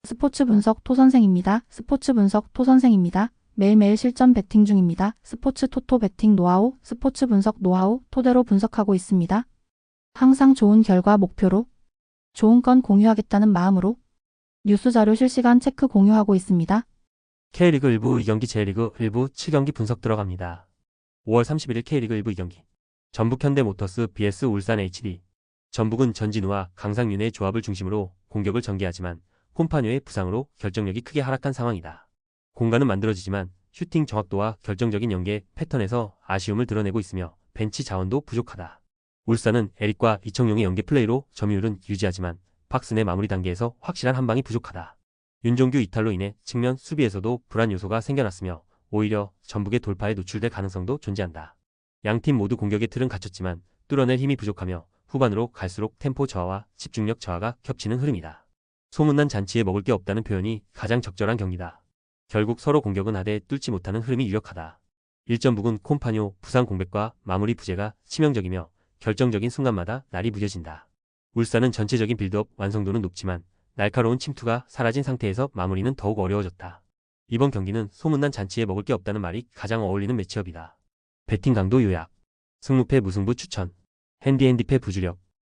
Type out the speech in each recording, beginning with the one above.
스포츠 분석 토선생입니다. 스포츠 분석 토선생입니다. 매일매일 실전 배팅 중입니다. 스포츠 토토 배팅 노하우, 스포츠 분석 노하우 토대로 분석하고 있습니다. 항상 좋은 결과 목표로 좋은 건 공유하겠다는 마음으로 뉴스 자료 실시간 체크 공유하고 있습니다. K리그 1부 2경기 J리그 1부 7경기 분석 들어갑니다. 5월 31일 K리그 1부 2경기 전북 현대모터스 vs 울산 HD. 전북은 전진우와 강상윤의 조합을 중심으로 공격을 전개하지만 콤파뇨의 부상으로 결정력이 크게 하락한 상황이다. 공간은 만들어지지만 슈팅 정확도와 결정적인 연계 패턴에서 아쉬움을 드러내고 있으며 벤치 자원도 부족하다. 울산은 에릭과 이청용의 연계 플레이로 점유율은 유지하지만 박스 내 마무리 단계에서 확실한 한방이 부족하다. 윤종규 이탈로 인해 측면 수비에서도 불안 요소가 생겨났으며 오히려 전북의 돌파에 노출될 가능성도 존재한다. 양팀 모두 공격의 틀은 갖췄지만 뚫어낼 힘이 부족하며 후반으로 갈수록 템포 저하와 집중력 저하가 겹치는 흐름이다. 소문난 잔치에 먹을 게 없다는 표현이 가장 적절한 경기다. 결국 서로 공격은 하되 뚫지 못하는 흐름이 유력하다. 일전북은 콤파뇨 부상 공백과 마무리 부재가 치명적이며 결정적인 순간마다 날이 무뎌진다. 울산은 전체적인 빌드업 완성도는 높지만 날카로운 침투가 사라진 상태에서 마무리는 더욱 어려워졌다. 이번 경기는 소문난 잔치에 먹을 게 없다는 말이 가장 어울리는 매치업이다. 배팅 강도 요약. 승무패 무승부 추천. 핸디패 부주력.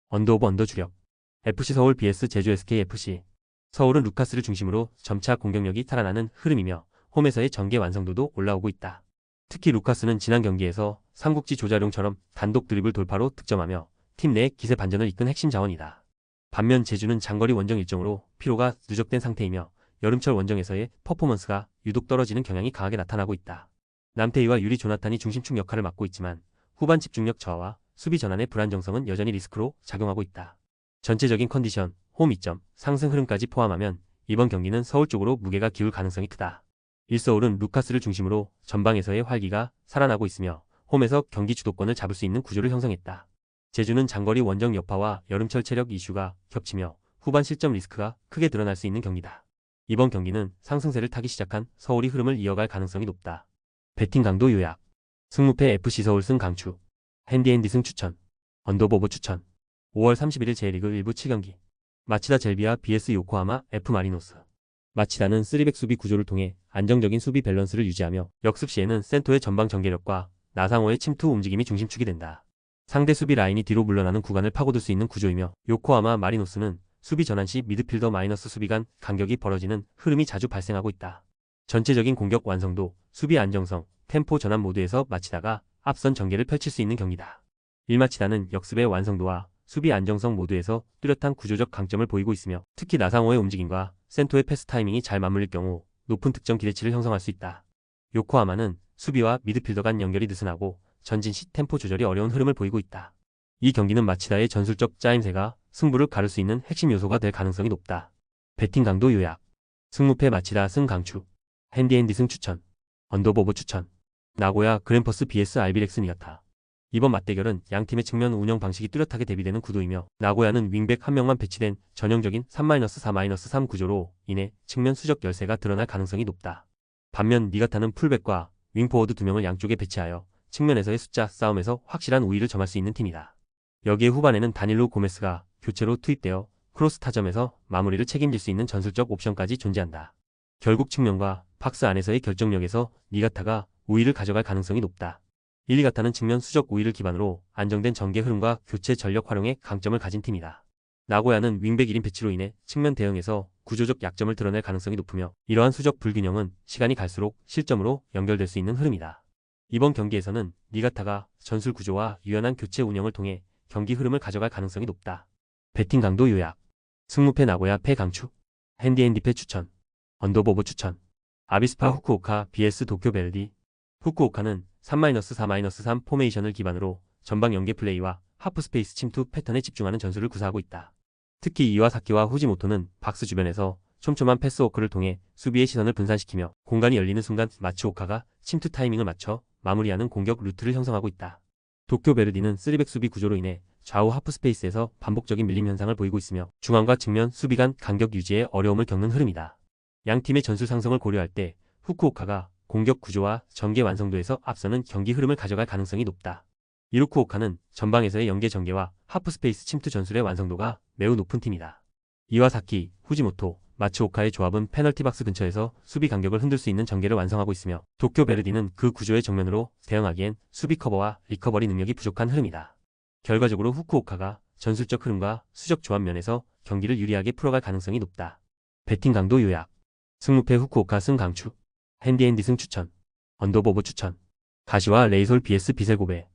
언더 오버 언더 주력. FC 서울 vs 제주 SKFC. 서울은 루카스를 중심으로 점차 공격력이 살아나는 흐름이며 홈에서의 전개 완성도도 올라오고 있다. 특히 루카스는 지난 경기에서 삼국지 조자룡처럼 단독 드리블 돌파로 득점하며 팀 내 기세 반전을 이끈 핵심 자원이다. 반면 제주는 장거리 원정 일정으로 피로가 누적된 상태이며 여름철 원정에서의 퍼포먼스가 유독 떨어지는 경향이 강하게 나타나고 있다. 남태희와 유리 조나탄이 중심축 역할을 맡고 있지만 후반 집중력 저하와 수비 전환의 불안정성은 여전히 리스크로 작용하고 있다. 전체적인 컨디션, 홈 이점, 상승 흐름까지 포함하면 이번 경기는 서울 쪽으로 무게가 기울 가능성이 크다. 일서울은 루카스를 중심으로 전방에서의 활기가 살아나고 있으며 홈에서 경기 주도권을 잡을 수 있는 구조를 형성했다. 제주는 장거리 원정 여파와 여름철 체력 이슈가 겹치며 후반 실점 리스크가 크게 드러날 수 있는 경기다. 이번 경기는 상승세를 타기 시작한 서울이 흐름을 이어갈 가능성이 높다. 배팅 강도 요약. 승무패 FC 서울 승 강추. 핸디 승 추천. 언더보버 추천. 5월 31일 J리그 1부 7경기. 마치다 젤비아 vs 요코하마 F 마리노스. 마치다는 3백 수비 구조를 통해 안정적인 수비 밸런스를 유지하며 역습 시에는 센터의 전방 전개력과 나상호의 침투 움직임이 중심축이 된다. 상대 수비 라인이 뒤로 물러나는 구간을 파고들 수 있는 구조이며 요코하마 마리노스는 수비 전환 시 미드필더 마이너스 수비 간 간격이 벌어지는 흐름이 자주 발생하고 있다. 전체적인 공격 완성도, 수비 안정성, 템포 전환 모드에서 마치다가 앞선 전개를 펼칠 수 있는 경기다. 일마치다는 역습의 완성도와 수비 안정성 모드에서 뚜렷한 구조적 강점을 보이고 있으며 특히 나상호의 움직임과 센터의 패스 타이밍이 잘 맞물릴 경우 높은 득점 기대치를 형성할 수 있다. 요코하마는 수비와 미드필더 간 연결이 느슨하고 전진 시 템포 조절이 어려운 흐름을 보이고 있다. 이 경기는 마치다의 전술적 짜임새가 승부를 가를 수 있는 핵심 요소가 될 가능성이 높다. 배팅 강도 요약. 승무패 마치다 승 강추. 핸디 승 추천. 언더보버 추천. 나고야 그랜퍼스 vs 알비렉스 니가타. 이번 맞대결은 양팀의 측면 운영 방식이 뚜렷하게 대비되는 구도이며 나고야는 윙백 한 명만 배치된 전형적인 3-4-3 구조로 인해 측면 수적 열세가 드러날 가능성이 높다. 반면 니가타는 풀백과 윙포워드 2명을 양쪽에 배치하여 측면에서의 숫자 싸움에서 확실한 우위를 점할 수 있는 팀이다. 여기에 후반에는 다닐로 고메스가 교체로 투입되어 크로스 타점에서 마무리를 책임질 수 있는 전술적 옵션까지 존재한다. 결국 측면과 박스 안에서의 결정력에서 니가타가 우위를 가져갈 가능성이 높다. 니가타는 측면 수적 우위를 기반으로 안정된 전개 흐름과 교체 전력 활용에 강점을 가진 팀이다. 나고야는 윙백 1인 배치로 인해 측면 대응에서 구조적 약점을 드러낼 가능성이 높으며 이러한 수적 불균형은 시간이 갈수록 실점으로 연결될 수 있는 흐름이다. 이번 경기에서는 니가타가 전술 구조와 유연한 교체 운영을 통해 경기 흐름을 가져갈 가능성이 높다. 배팅 강도 요약. 승무패 나고야 패 강추. 핸디패 추천. 언더보버 추천. 아비스파 후쿠오카 vs 도쿄 베르디. 후쿠오카는 3-4-3 포메이션을 기반으로 전방 연계 플레이와 하프스페이스 침투 패턴에 집중하는 전술을 구사하고 있다. 특히 이와사키와 후지모토는 박스 주변에서 촘촘한 패스워크를 통해 수비의 시선을 분산시키며 공간이 열리는 순간 마츠오카가 침투 타이밍을 맞춰 마무리하는 공격 루트를 형성하고 있다. 도쿄 베르디는 3백 수비 구조로 인해 좌우 하프스페이스에서 반복적인 밀림 현상을 보이고 있으며 중앙과 측면 수비 간 간격 유지에 어려움을 겪는 흐름이다. 양팀의 전술 상성을 고려할 때 후쿠오카가 공격 구조와 전개 완성도에서 앞서는 경기 흐름을 가져갈 가능성이 높다. 이루쿠오카는 전방에서의 연계 전개와 하프스페이스 침투 전술의 완성도가 매우 높은 팀이다. 이와사키, 후지모토, 마츠오카의 조합은 페널티 박스 근처에서 수비 간격을 흔들 수 있는 전개를 완성하고 있으며 도쿄 베르디는 그 구조의 정면으로 대응하기엔 수비 커버와 리커버리 능력이 부족한 흐름이다. 결과적으로 후쿠오카가 전술적 흐름과 수적 조합 면에서 경기를 유리하게 풀어갈 가능성이 높다. 배팅 강도 요약. 승무패 후쿠오카 승 강추. 핸디앤디 승 추천. 언더보버 추천. 가시와 레이솔 vs 비셀고베.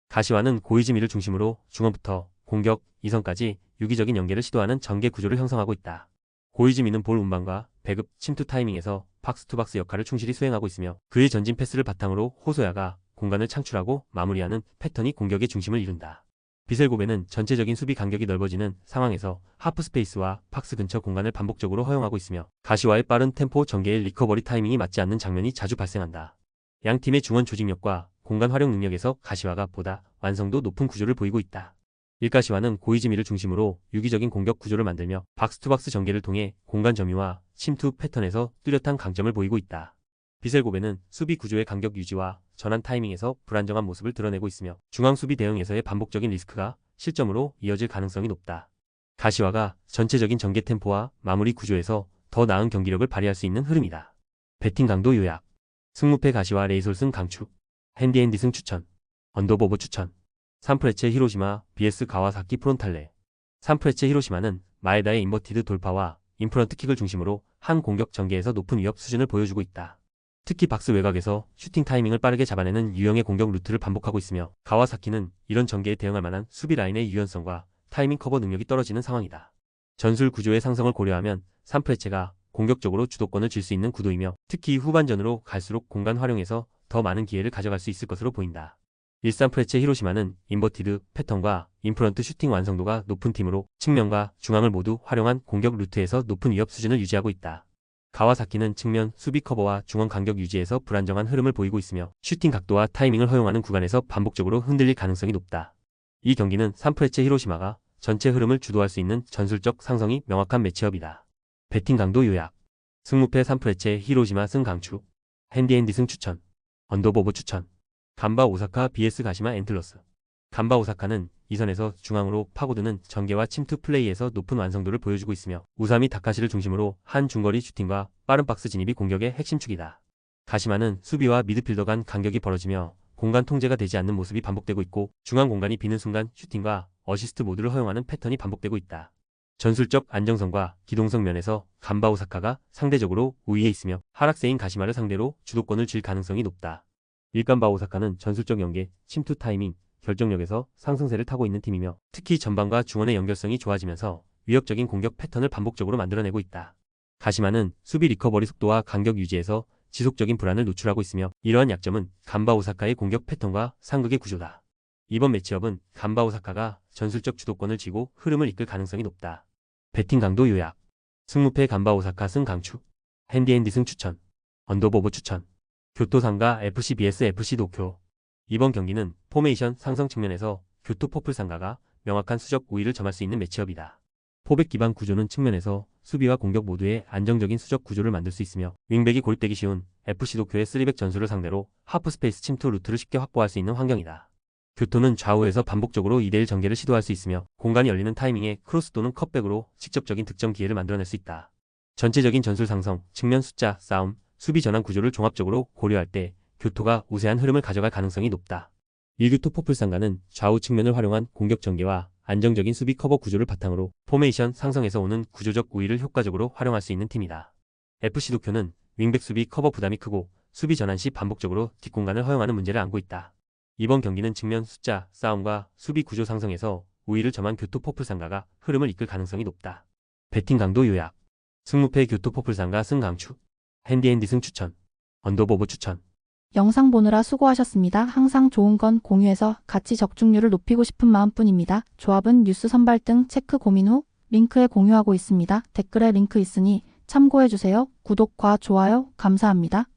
가시와는 고이즈미를 중심으로 중원부터 공격, 이선까지 유기적인 연계를 시도하는 전개 구조를 형성하고 있다. 고이즈미는 볼 운반과 배급, 침투 타이밍에서 박스-투박스 역할을 충실히 수행하고 있으며 그의 전진 패스를 바탕으로 호소야가 공간을 창출하고 마무리하는 패턴이 공격의 중심을 이룬다. 비셀고베는 전체적인 수비 간격이 넓어지는 상황에서 하프 스페이스와 박스 근처 공간을 반복적으로 허용하고 있으며 가시와의 빠른 템포 전개의 리커버리 타이밍이 맞지 않는 장면이 자주 발생한다. 양 팀의 중원 조직력과 공간 활용 능력에서 가시와가 보다 완성도 높은 구조를 보이고 있다. 일가시와는 고이즈미를 중심으로 유기적인 공격 구조를 만들며 박스투박스 전개를 통해 공간 점유와 침투 패턴에서 뚜렷한 강점을 보이고 있다. 비셀고베는 수비 구조의 간격 유지와 전환 타이밍에서 불안정한 모습을 드러내고 있으며 중앙 수비 대응에서의 반복적인 리스크가 실점으로 이어질 가능성이 높다. 가시와가 전체적인 전개 템포와 마무리 구조에서 더 나은 경기력을 발휘할 수 있는 흐름이다. 배팅 강도 요약. 승무패 가시와 레이솔 승 강추. 핸디앤디 승 추천. 언더보버 추천. 산프레체 히로시마 vs 가와사키 프론탈레. 산프레체 히로시마는 마에다의 인버티드 돌파와 인프런트 킥을 중심으로 한 공격 전개에서 높은 위협 수준을 보여주고 있다. 특히 박스 외곽에서 슈팅 타이밍을 빠르게 잡아내는 유형의 공격 루트를 반복하고 있으며 가와사키는 이런 전개에 대응할 만한 수비 라인의 유연성과 타이밍 커버 능력이 떨어지는 상황이다. 전술 구조의 상성을 고려하면 산프레체가 공격적으로 주도권을 쥘 수 있는 구도이며 특히 후반전으로 갈수록 공간 활용에서 더 많은 기회를 가져갈 수 있을 것으로 보인다. 일산프레체 히로시마는 인버티드 패턴과 인프런트 슈팅 완성도가 높은 팀으로 측면과 중앙을 모두 활용한 공격 루트에서 높은 위협 수준을 유지하고 있다. 가와사키는 측면 수비 커버와 중원 간격 유지에서 불안정한 흐름을 보이고 있으며 슈팅 각도와 타이밍을 허용하는 구간에서 반복적으로 흔들릴 가능성이 높다. 이 경기는 산프레체 히로시마가 전체 흐름을 주도할 수 있는 전술적 상성이 명확한 매치업이다. 배팅 강도 요약. 승무패 산프레체 히로시마 승 강추. 핸디앤디 승 추천. 언더보버 추천. 간바 오사카 vs 가시마 엔틀러스. 간바 오사카는 이선에서 중앙으로 파고드는 전개와 침투 플레이에서 높은 완성도를 보여주고 있으며 우사미 다카시를 중심으로 한 중거리 슈팅과 빠른 박스 진입이 공격의 핵심축이다. 가시마는 수비와 미드필더 간 간격이 벌어지며 공간 통제가 되지 않는 모습이 반복되고 있고 중앙 공간이 비는 순간 슈팅과 어시스트 모두를 허용하는 패턴이 반복되고 있다. 전술적 안정성과 기동성 면에서 간바 오사카가 상대적으로 우위에 있으며 하락세인 가시마를 상대로 주도권을 쥘 가능성이 높다. 일간바 오사카는 전술적 연계, 침투 타이밍, 결정력에서 상승세를 타고 있는 팀이며 특히 전방과 중원의 연결성이 좋아지면서 위협적인 공격 패턴을 반복적으로 만들어내고 있다. 가시마는 수비 리커버리 속도와 간격 유지에서 지속적인 불안을 노출하고 있으며 이러한 약점은 간바 오사카의 공격 패턴과 상극의 구조다. 이번 매치업은 간바 오사카가 전술적 주도권을 쥐고 흐름을 이끌 가능성이 높다. 배팅 강도 요약. 승무패 간바 오사카 승 강추. 핸디앤디 승 추천. 언더보버 추천. 교토상가 FC vs FC 도쿄. 이번 경기는 포메이션 상성 측면에서 교토 퍼플상가가 명확한 수적 우위를 점할 수 있는 매치업이다. 포백 기반 구조는 측면에서 수비와 공격 모두의 안정적인 수적 구조를 만들 수 있으며 윙백이 고립되기 쉬운 FC 도쿄의 3백 전술을 상대로 하프 스페이스 침투 루트를 쉽게 확보할 수 있는 환경이다. 교토는 좌우에서 반복적으로 2대1 전개를 시도할 수 있으며 공간이 열리는 타이밍에 크로스 또는 컷백으로 직접적인 득점 기회를 만들어낼 수 있다. 전체적인 전술 상성, 측면 숫자, 싸움, 수비 전환 구조를 종합적으로 고려할 때 교토가 우세한 흐름을 가져갈 가능성이 높다. 일교토 포플상가는 좌우 측면을 활용한 공격 전개와 안정적인 수비 커버 구조를 바탕으로 포메이션 상성에서 오는 구조적 우위를 효과적으로 활용할 수 있는 팀이다. FC 도쿄는 윙백 수비 커버 부담이 크고 수비 전환 시 반복적으로 뒷공간을 허용하는 문제를 안고 있다. 이번 경기는 측면 숫자, 싸움과 수비 구조 상성에서 우위를 점한 교토 포플상가가 흐름을 이끌 가능성이 높다. 배팅 강도 요약. 승무패 교토 포플상가 승 강추. 핸디앤디 승 추천. 언더보버 추천. 영상 보느라 수고하셨습니다. 항상 좋은 건 공유해서 같이 적중률을 높이고 싶은 마음뿐입니다. 조합은 뉴스 선발 등 체크 고민 후 링크에 공유하고 있습니다. 댓글에 링크 있으니 참고해주세요. 구독과 좋아요 감사합니다.